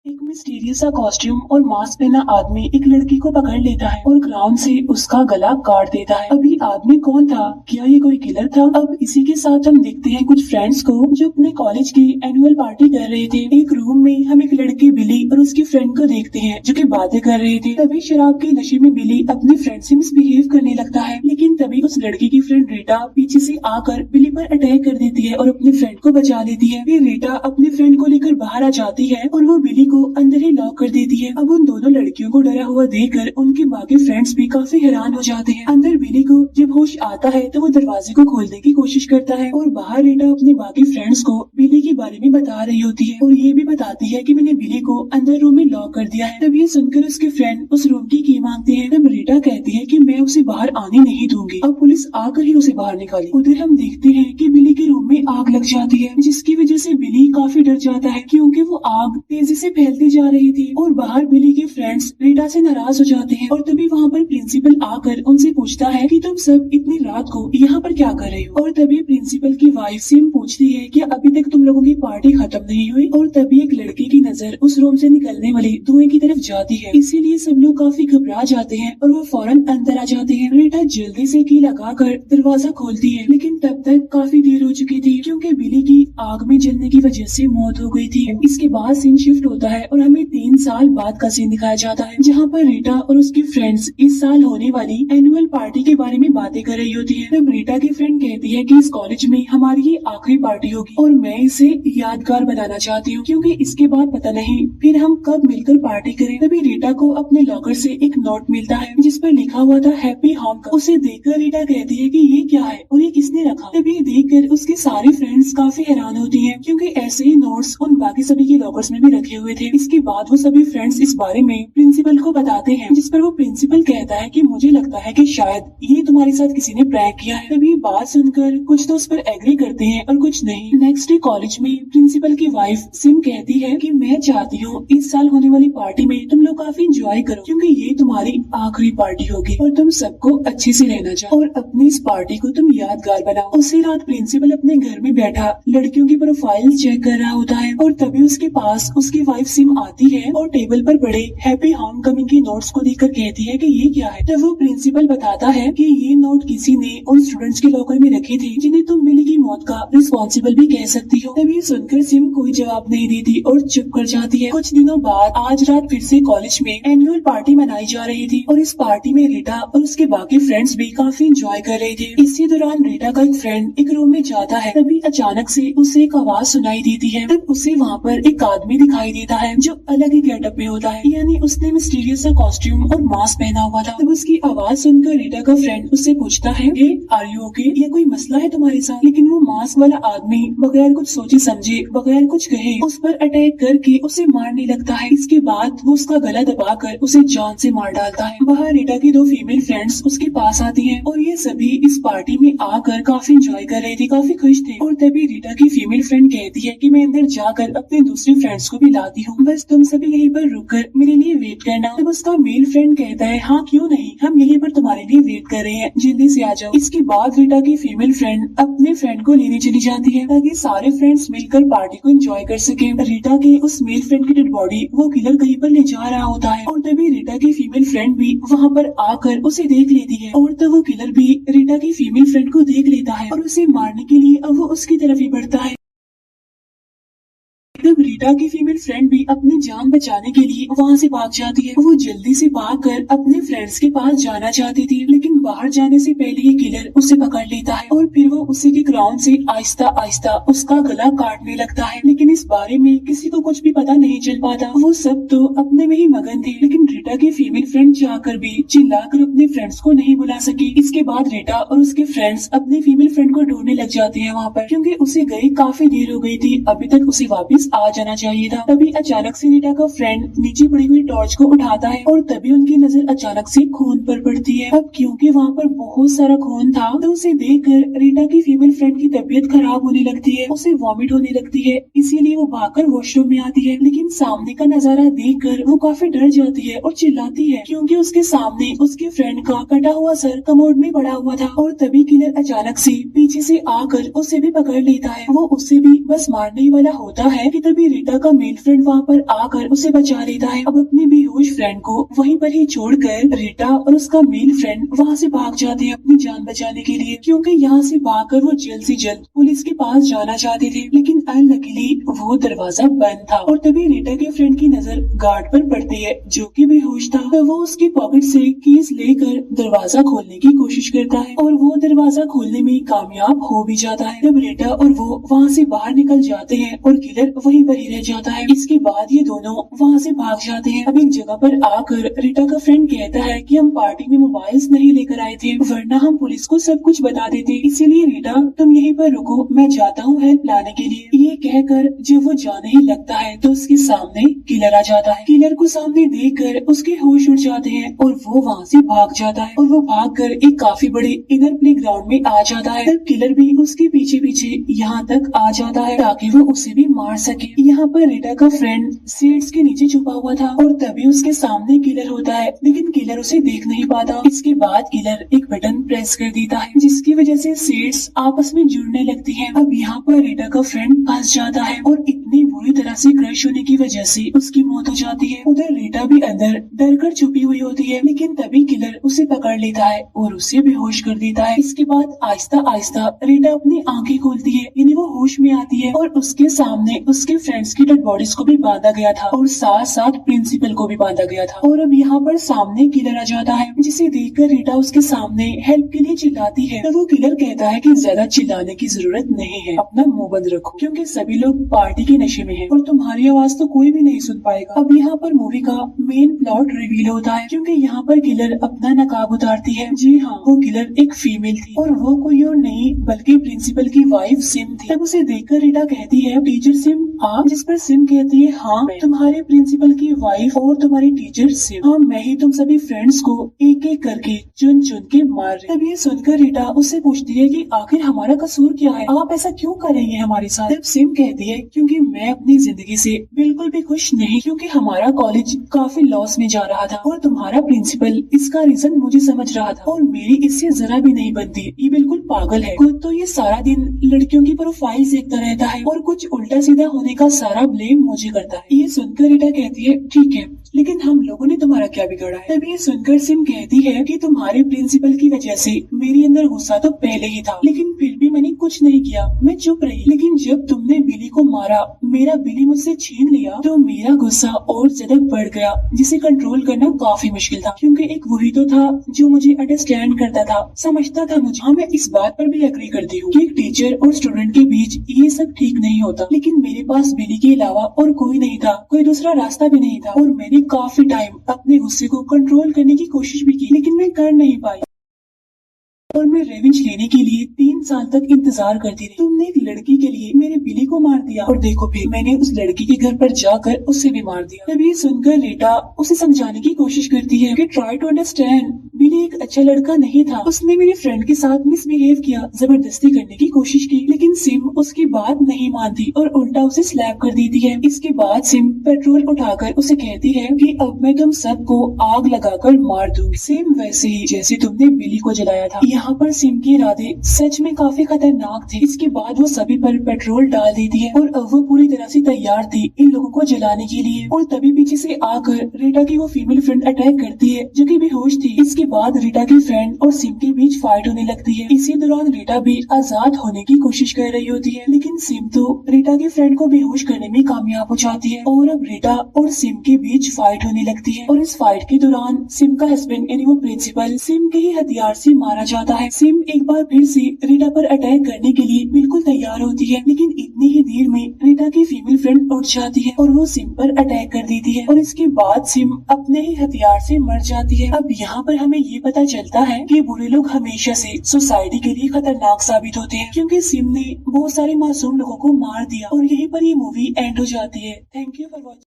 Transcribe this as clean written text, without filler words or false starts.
एक मिस्टीरियस सा कॉस्ट्यूम और मास्क पहना आदमी एक लड़की को पकड़ लेता है और ग्राउंड से उसका गला काट देता है। अभी आदमी कौन था? क्या ये कोई किलर था? अब इसी के साथ हम देखते हैं कुछ फ्रेंड्स को जो अपने कॉलेज की एनुअल पार्टी कर रहे थे। एक रूम में हम एक लड़के बिली और उसकी फ्रेंड को देखते हैं जो कि बातें कर रहे थे। तभी शराब के नशे में बिली अपने फ्रेंड से मिसबिहेव करने लगता है, लेकिन तभी उस लड़की की फ्रेंड रीटा पीछे से आकर बिली पर अटैक कर देती है और अपने फ्रेंड को बचा लेती है। फिर रीटा अपनी फ्रेंड को लेकर बाहर आ जाती है और वो बिली को अंदर ही लॉक कर देती है। अब उन दोनों लड़कियों को डरा हुआ देखकर उनके बाकी फ्रेंड्स भी काफी हैरान हो जाते हैं। अंदर बिली को जब होश आता है तो वो दरवाजे को खोलने की कोशिश करता है और बाहर रीटा अपने बाकी फ्रेंड्स को बिली के बारे में बता रही होती है और ये भी बताती है कि मैंने बिली को अंदर रूम में लॉक कर दिया है। तब ये सुनकर उसके फ्रेंड उस रूम की की मांगते हैं। तब रीटा कहती है कि मैं उसे बाहर आने नहीं दूंगी। अब पुलिस आकर ही उसे बाहर निकाली। उधर हम देखते हैं कि बिली के रूम में आग लग जाती है, जिसकी वजह से बिली काफी डर जाता है क्योंकि वो आग तेजी से फैलती जा रही थी और बाहर बिली के फ्रेंड्स रीटा से नाराज हो जाते हैं। और तभी वहाँ पर प्रिंसिपल आकर उनसे पूछता है कि तुम सब इतनी रात को यहाँ पर क्या कर रहे हो। और तभी प्रिंसिपल की वाइफ सिम पूछती है कि अभी तक तुम लोगों की पार्टी खत्म नहीं हुई। और तभी एक लड़की की नजर उस रूम से निकलने वाले धुएं की तरफ जाती है, इसीलिए सब लोग काफी घबरा जाते हैं और वो फौरन अंदर आ जाते हैं। रीटा जल्दी से की लगाकर दरवाजा खोलती है, लेकिन तब तक काफी देर हो चुकी थी क्योंकि बिली की आग में जलने की वजह से मौत हो गई थी। इसके बाद सीन शिफ्ट होता है और हमें 3 साल बाद का सीन दिखाया जाता है, जहाँ पर रीटा और उसकी फ्रेंड्स इस साल होने वाली एनुअल पार्टी के बारे में बातें कर रही होती है। तब रीटा की फ्रेंड कहती है कि इस कॉलेज में हमारी ये आखिरी पार्टी होगी और मैं इसे यादगार बनाना चाहती हूँ क्योंकि इसके बाद पता नहीं फिर हम कब मिलकर पार्टी करें। तभी रीटा को अपने लॉकर से एक नोट मिलता है जिस पर लिखा हुआ था हैप्पी होम का। उसे देखकर रीटा कहती है कि ये क्या है और ये किसने रखा। तभी देखकर उसके सारे फ्रेंड्स काफी हैरान होती हैं क्योंकि ऐसे ही नोट्स उन बाकी सभी के लॉकर्स में भी रखे हुए थे। इसके बाद वो सभी फ्रेंड्स इस बारे में प्रिंसिपल को बताते हैं, जिस पर वो प्रिंसिपल कहता है कि मुझे लगता है कि शायद ये तुम्हारे साथ किसी ने प्रैंक किया है। तभी बात सुनकर कुछ तो उस पर एग्री करते हैं और कुछ नहीं। नेक्स्ट डे कॉलेज में प्रिंसिपल की वाइफ सिम कहती है कि मैं चाहती हूँ इस साल होने वाली पार्टी में तुम लोग काफी एंजॉय करो क्योंकि ये तुम्हारी आखिरी पार्टी होगी और तुम सबको अच्छे से रहना चाहो और अपनी इस पार्टी को तुम यादगार बनाओ। उसी रात प्रिंसिपल अपने घर में बैठा लड़कियों की प्रोफाइल चेक कर रहा होता है और तभी उसके पास उसकी वाइफ सिम आती है और टेबल पर पड़े हैप्पी होम कमिंग के नोट्स को देखकर कहती है कि ये क्या है। तब वो प्रिंसिपल बताता है कि ये नोट किसी ने उन स्टूडेंट्स के लॉकर में रखे थे जिन्हें तुम बिली की मौत का रिस्पॉन्सिबल भी कह सकती हो। तभी सुनकर सिम कोई जवाब नहीं देती और चुप कर जाती है। कुछ दिनों बाद आज रात फिर से कॉलेज में एनुअल पार्टी मनाई जा रही थी और इस पार्टी में रीटा और उसके बाकी फ्रेंड्स भी काफी एंजॉय कर रहे थे। इसी दौरान रीटा का एक फ्रेंड एक रूम में जाता है, तभी अचानक से उसे एक आवाज सुनाई देती है। तब उसे वहाँ पर एक आदमी दिखाई देता है जो अलग ही गेटअप में होता है, यानी उसने मिस्टीरियस सा कॉस्ट्यूम और मास्क पहना हुआ था। तब उसकी आवाज सुनकर रीटा का फ्रेंड उससे पूछता है आर यू ओके, ये कोई मसला है तुम्हारे साथ। लेकिन वो मास्क वाला आदमी बगैर कुछ सोचे समझे बगैर कुछ कहे उस पर अटैक करके उसे मारने लगता है। इसके बाद वो उसका गला दबाकर उसे जान से मार डालता है। वहाँ रीटा की 2 फीमेल फ्रेंड्स उसके पास आती हैं और ये सभी इस पार्टी में आकर काफी एंजॉय कर रहे थे, काफी खुश थे। और तभी रीटा की फीमेल फ्रेंड कहती है कि मैं अंदर जाकर अपने दूसरे फ्रेंड्स को भी लाती हूँ, बस तुम सभी यहीं पर रुककर मेरे लिए वेट करना। तब उसका मेल फ्रेंड कहता है हाँ क्यों नहीं, हम यहीं पर तुम्हारे लिए वेट कर रहे हैं, जल्दी से आ जाओ। इसके बाद रीटा की फीमेल फ्रेंड अपने फ्रेंड को लेने चली जाती है ताकि सारे फ्रेंड्स मिलकर पार्टी को एंजॉय कर सके। रीटा के उस मेल फ्रेंड की डेड बॉडी वो किलर कहीं पर ले जा रहा होता है और तभी रीटा की फीमेल फ्रेंड भी वहाँ पर आकर उसे देख लेती है और तब वो किलर भी रीटा की फीमेल फ्रेंड को देख लेता है और उसे मारने के लिए अब वो उसकी तरफ ही बढ़ता है। तब रीटा की फीमेल फ्रेंड भी अपनी जान बचाने के लिए वहाँ से भाग जाती है। वो जल्दी से भागकर अपने फ्रेंड्स के पास जाना चाहती थी, लेकिन बाहर जाने से पहले ही किलर उसे पकड़ लेता है और फिर वो उसी के ग्राउंड से आहिस्ता आहिस्ता उसका गला काटने लगता है। लेकिन इस बारे में किसी को कुछ भी पता नहीं चल पाता, वो सब तो अपने में ही मगन थे। लेकिन रीटा की फीमेल फ्रेंड जाकर भी चिल्लाकर अपने फ्रेंड्स को नहीं बुला सकी। इसके बाद रीटा और उसके फ्रेंड्स अपनी फीमेल फ्रेंड को ढूंढने लग जाते हैं वहाँ पर, क्योंकि उसे गए काफी देर हो गई थी, अभी तक उसे वापस आ जाना चाहिए था। तभी अचानक से रीटा का फ्रेंड नीचे पड़ी हुई टॉर्च को उठाता है और तभी उनकी नजर अचानक से खून पर पड़ती है। अब क्योंकि वहाँ पर बहुत सारा खून था तो उसे देखकर रीटा की फीमेल फ्रेंड की तबीयत खराब होने लगती है, उसे वॉमिट होने लगती है, इसीलिए वो भागकर वॉशरूम में आती है। लेकिन सामने का नजारा देखकर वो काफी डर जाती है और चिल्लाती है क्योंकि उसके सामने उसके फ्रेंड का कटा हुआ सर कमोड में पड़ा हुआ था। और तभी किलर अचानक से पीछे से आकर उसे भी पकड़ लेता है। वो उसे भी बस मारने वाला होता है कि तभी रीटा का मेल फ्रेंड वहाँ पर आकर उसे बचा लेता है। अब अपने बेहोश फ्रेंड को वहीं पर ही छोड़कर रीटा और उसका मेल फ्रेंड वहाँ से भाग जाते हैं अपनी जान बचाने के लिए, क्योंकि यहाँ से भागकर वो जल्द से जल्द पुलिस के पास जाना चाहते थे। लेकिन अनलकीली वो दरवाजा बंद था और तभी रीटा के फ्रेंड की नजर गार्ड पर पड़ती है जो कि बेहोश था। तो वो उसकी पॉकेट से कीज लेकर दरवाजा खोलने की कोशिश करता है और वो दरवाजा खोलने में कामयाब हो भी जाता है। तब रीटा और वो वहाँ से बाहर निकल जाते हैं और किलर वहीं पर ही रह जाता है। इसके बाद ये दोनों वहाँ से भाग जाते हैं। अब एक जगह पर आकर रीटा का फ्रेंड कहता है कि हम पार्टी में मोबाइल्स नहीं लेकर आए थे, वरना हम पुलिस को सब कुछ बता देते, इसीलिए रीटा तुम यहीं पर रुको, मैं जाता हूँ हेल्प लाने के लिए। ये कहकर जब वो जाने ही लगता है तो उसके सामने किलर आ जाता है। किलर को सामने देखकर उसके होश उड़ जाते हैं और वो वहाँ से भाग जाता है और वो भागकर एक काफी बड़े इनर प्ले ग्राउंड में आ जाता है। तब किलर भी उसके पीछे पीछे यहाँ तक आ जाता है ताकि वो उसे भी मार सके। यहाँ पर रीटा का फ्रेंड सीट्स के नीचे छुपा हुआ था और तभी उसके सामने किलर होता है, लेकिन किलर उसे देख नहीं पाता। इसके बाद किलर एक बटन प्रेस कर देता है जिसकी वजह से सीट्स आपस में जुड़ने लगती हैं। अब यहाँ पर रीटा का फ्रेंड फंस जाता है और इतनी बुरी तरह से क्रश होने की वजह से उसकी मौत हो जाती है। उधर रीटा भी अंदर डर कर छुपी हुई होती है, लेकिन तभी किलर उसे पकड़ लेता है और उसे बेहोश कर देता है। इसके बाद आहिस्ता आहिस्ता रीटा अपनी आंखें खोलती है, यानी वो होश में आती है और उसके सामने उसके फ्रेंड्स की डेड बॉडीज को भी बांधा गया था और साथ साथ प्रिंसिपल को भी बांधा गया था। और अब यहाँ पर सामने किलर आ जाता है जिसे देखकर रीटा उसके सामने हेल्प के लिए चिल्लाती है। तो वो किलर कहता है कि ज्यादा चिल्लाने की जरूरत नहीं है, अपना मुंह बंद रखो क्योंकि सभी लोग पार्टी के नशे में हैं और तुम्हारी आवाज तो कोई भी नहीं सुन पाएगा। अब यहाँ पर मूवी का मेन प्लॉट रिवील होता है क्योंकि यहाँ पर किलर अपना नकाब उतारती है। जी हाँ, वो किलर एक फीमेल थी और वो कोई और नहीं बल्कि प्रिंसिपल की वाइफ सिम थी। तब उसे देखकर रीटा कहती है, टीचर सिम आप? जिस पर सिम कहती है, हाँ तुम्हारे प्रिंसिपल की वाइफ और तुम्हारी टीचर सिम। हाँ मैं ही तुम सभी फ्रेंड्स को एक एक करके चुन चुन के मार रही। तब ये सुनकर रीटा उससे पूछती है कि आखिर हमारा कसूर क्या है, आप ऐसा क्यों करेंगे हमारे साथ? तब सिम कहती है, क्योंकि मैं अपनी जिंदगी से बिल्कुल भी खुश नहीं, क्योंकि हमारा कॉलेज काफी लॉस में जा रहा था और तुम्हारा प्रिंसिपल इसका रीजन मुझे समझ रहा था और मेरी इससे जरा भी नहीं बनती। ये बिल्कुल पागल है। खुद तो ये सारा दिन लड़कियों की प्रोफाइल देखता रहता है और कुछ उल्टा सीधा होने का सारा ब्लेम मुझे करता है। ये सुनकर रीटा कहती है, ठीक है लेकिन हम लोगों ने तुम्हारा क्या बिगाड़ा है? तब ये सुनकर सिम कहती है कि तुम्हारे प्रिंसिपल की वजह से मेरे अंदर गुस्सा तो पहले ही था, लेकिन फिर भी मैंने कुछ नहीं किया, मैं चुप रही। लेकिन जब तुमने बिली को मारा, मेरा बिली मुझसे छीन लिया, तो मेरा गुस्सा और ज्यादा बढ़ गया, जिसे कंट्रोल करना काफी मुश्किल था क्योंकि एक वही तो था जो मुझे अंडरस्टैंड करता था, समझता था मुझे। हाँ मैं इस बात पर भी एग्री करती हूँ कि एक टीचर और स्टूडेंट के बीच ये सब ठीक नहीं होता, लेकिन मेरे पास बिली के अलावा और कोई नहीं था, कोई दूसरा रास्ता भी नहीं था और मैंने काफी टाइम अपने गुस्से को कंट्रोल करने की कोशिश भी की, लेकिन मैं कर नहीं पाई और मैं रेवेंज लेने के लिए 3 साल तक इंतजार करती रही। तुमने एक लड़की के लिए मेरे बिली को मार दिया और देखो फिर मैंने उस लड़की के घर पर जाकर उसे भी मार दिया। तभी सुनकर रीटा उसे समझाने की कोशिश करती है कि ट्राई टू अंडरस्टैंड, बिली एक अच्छा लड़का नहीं था, उसने मेरे फ्रेंड के साथ मिसबिहेव किया, जबरदस्ती करने की कोशिश की, लेकिन सिम उसकी बात नहीं मानती और उल्टा उसे स्लैप कर देती है। इसके बाद सिम पेट्रोल उठाकर उसे कहती है कि अब मैं तुम सबको आग लगाकर मार दूंगी, सेम वैसे ही जैसे तुमने बिली को जलाया था। यहाँ पर सिम के इरादे सच में काफी खतरनाक थे। इसके बाद वो सभी पर पेट्रोल डाल देती है और अब वो पूरी तरह से तैयार थी इन लोगों को जलाने के लिए और तभी पीछे से आकर रीटा की वो फीमेल फ्रेंड अटैक करती है जो कि बेहोश थी। इसके बाद रीटा की फ्रेंड और सिम के बीच फाइट होने लगती है। इसी दौरान रीटा भी आजाद होने की कोशिश कर रही होती है, लेकिन सिम तो रीटा की फ्रेंड को बेहोश करने में कामयाब हो जाती है और अब रीटा और सिम के बीच फाइट होने लगती है और इस फाइट के दौरान सिम का हस्बैंड यानी वो प्रिंसिपल सिम के ही हथियार से मारा जाता है। सिम एक बार फिर से रीटा पर अटैक करने के लिए बिल्कुल तैयार होती है, लेकिन इतनी ही देर में रीटा की फीमेल फ्रेंड उठ जाती है और वो सिम पर अटैक कर देती है और इसके बाद सिम अपने ही हथियार से मर जाती है। अब यहाँ पर हमें ये पता चलता है कि बुरे लोग हमेशा से सोसाइटी के लिए खतरनाक साबित होते हैं क्योंकि सिम ने बहुत सारे मासूम लोगों को मार दिया और यहीं पर ये मूवी एंड हो जाती है। Thank you for watching.